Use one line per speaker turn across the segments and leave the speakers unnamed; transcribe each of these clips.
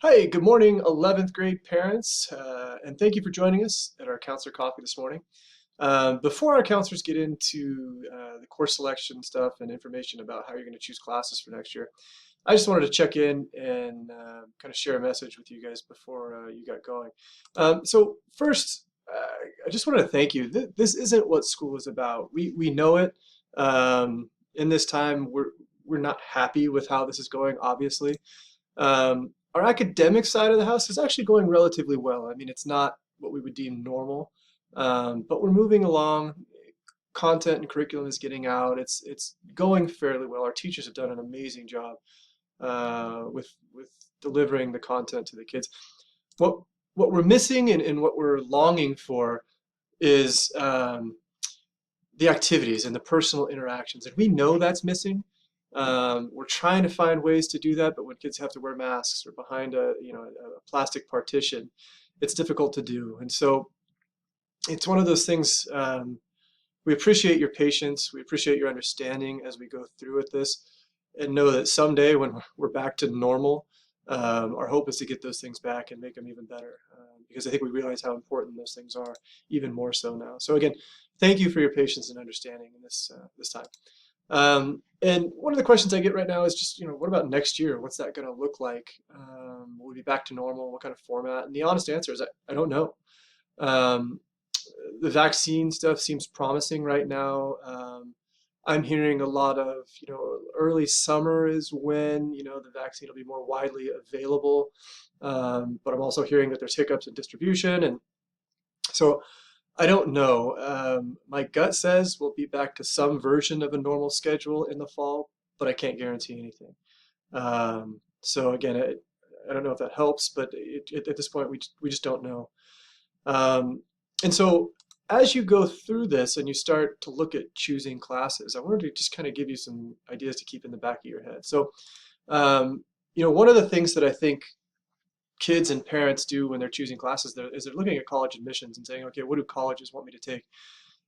Hi, good morning, 11th grade parents, and thank you for joining us at our counselor coffee this morning. Before our counselors get into the course selection stuff and information about how you're going to choose classes for next year, I just wanted to check in and kind of share a message with you guys before you got going. So first, I just wanted to thank you. This isn't what school is about. We know it. In this time, we're not happy with how this is going, obviously. Our academic side of the house is actually going relatively well. I mean, it's not what we would deem normal, but we're moving along. Content and curriculum is getting out. It's going fairly well. Our teachers have done an amazing job with delivering the content to the kids. What what we're missing and what we're longing for is the activities and the personal interactions, and we know that's missing. We're trying to find ways to do that, but when kids have to wear masks or behind a plastic partition, it's difficult to do. And so it's one of those things. We appreciate your patience. We appreciate your understanding as we go through with this, and know that someday when we're back to normal, our hope is to get those things back and make them even better. Because I think we realize how important those things are, even more so now. So again, thank you for your patience and understanding in this time. And one of the questions I get right now is just, what about next year? What's that going to look like? Will we be back to normal? What kind of format? And the honest answer is I don't know. Um, the vaccine stuff seems promising right now. I'm hearing a lot of, early summer is when, the vaccine will be more widely available. But I'm also hearing that there's hiccups in distribution. And so I don't know. My gut says we'll be back to some version of a normal schedule in the fall, but I can't guarantee anything. So again, I don't know if that helps, but at this point, we just don't know. Um, and so as you go through this and you start to look at choosing classes, I wanted to just kind of give you some ideas to keep in the back of your head. So, one of the things that I think kids and parents do when they're choosing classes is they're looking at college admissions and saying, okay, what do colleges want me to take?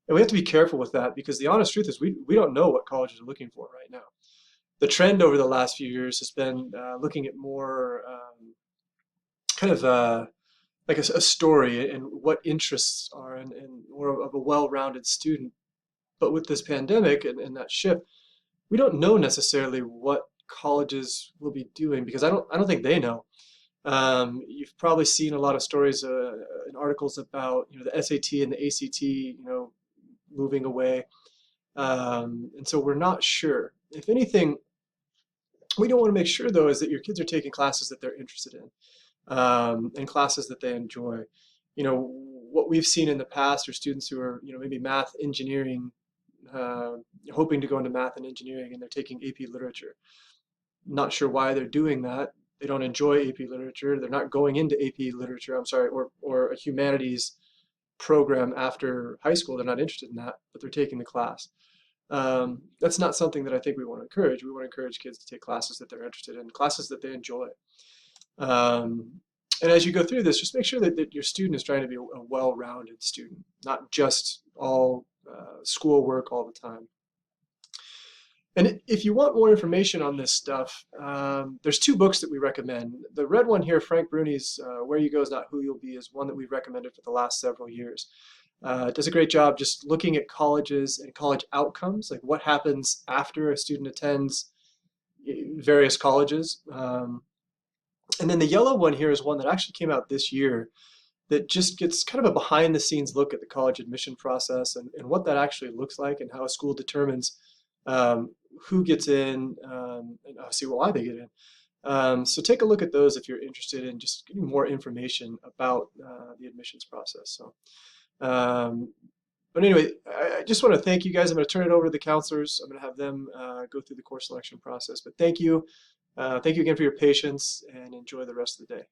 And we have to be careful with that because the honest truth is we don't know what colleges are looking for right now. The trend over the last few years has been looking at more kind of like a story and what interests are and more of a well-rounded student. But with this pandemic and that shift, we don't know necessarily what colleges will be doing because I don't think they know. You've probably seen a lot of stories and articles about the SAT and the ACT moving away, and so we're not sure. If anything, we don't want to make sure though is that your kids are taking classes that they're interested in and classes that they enjoy. What we've seen in the past are students who are maybe math, engineering, uh, hoping to go into math and engineering, and they're taking AP Literature. Not sure why they're doing that. They don't enjoy AP Literature. They're not going into AP Literature, I'm sorry, or a humanities program after high school. They're not interested in that, but they're taking the class. That's not something that I think we want to encourage. We want to encourage kids to take classes that they're interested in, classes that they enjoy. Um, and as you go through this, just make sure that your student is trying to be a well-rounded student, not just all schoolwork all the time. And if you want more information on this stuff, there's two books that we recommend. The red one here, Frank Bruni's Where You Go Is Not Who You'll Be, is one that we've recommended for the last several years. It does a great job just looking at colleges and college outcomes, like what happens after a student attends various colleges. And then the yellow one here is one that actually came out this year that just gets kind of a behind the scenes look at the college admission process and what that actually looks like and how a school determines who gets in and obviously why they get in. So take a look at those if you're interested in just getting more information about the admissions process. So, but anyway, I just want to thank you guys. I'm going to turn it over to the counselors. I'm going to have them go through the course selection process. But thank you. Thank you again for your patience and enjoy the rest of the day.